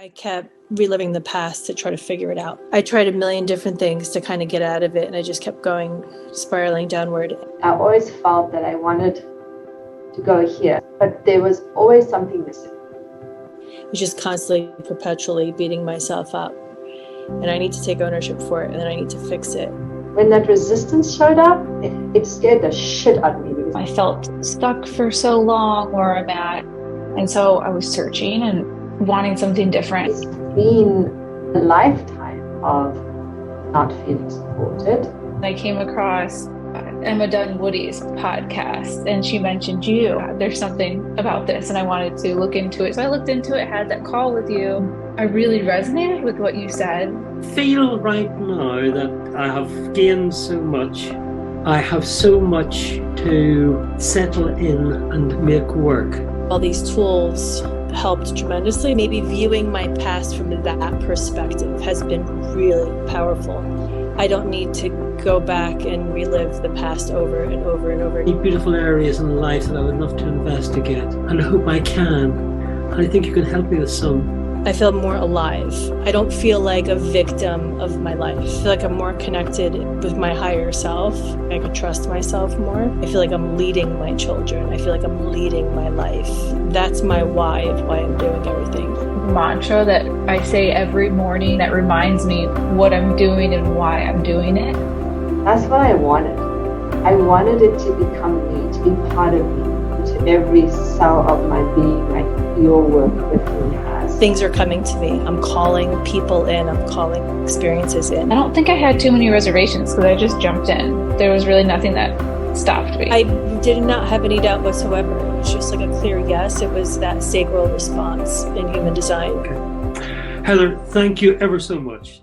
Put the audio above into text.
I kept reliving the past to try to figure it out. I tried a million different things to kind of get out of it, and I just kept going, spiraling downward. I always felt that I wanted to go here, but there was always something missing. I was just constantly, perpetually beating myself up. And I need to take ownership for it, and then I need to fix it. When that resistance showed up, it scared the shit out of me. I felt stuck for so long where I'm at. And so I was searching and wanting something different. It's been a lifetime of not feeling supported. I came across Emma Dunwoody's podcast, and she mentioned you. There's something about this, and I wanted to look into it. So I looked into it, had that call with you. I really resonated with what you said. Feel right now that I have gained so much. I have so much to settle in and make work. All these tools helped tremendously. Maybe viewing my past from that perspective has been really powerful. I don't need to go back and relive the past over and over and over. Beautiful areas in life that I would love to investigate, and I hope I can. And I think you can help me with some. I feel more alive. I don't feel like a victim of my life. I feel like I'm more connected with my higher self. I can trust myself more. I feel like I'm leading my children. I feel like I'm leading my life. That's my why of why I'm doing everything. Mantra that I say every morning that reminds me what I'm doing and why I'm doing it. That's what I wanted. I wanted it to become me, to be part of me, to every cell of my being, like your work with me has. Things are coming to me. I'm calling people in. I'm calling experiences in. I don't think I had too many reservations because I just jumped in. There was really nothing that stopped me. I did not have any doubt whatsoever. It was just like a clear yes. It was that sacral response in human design. Okay. Heather, thank you ever so much.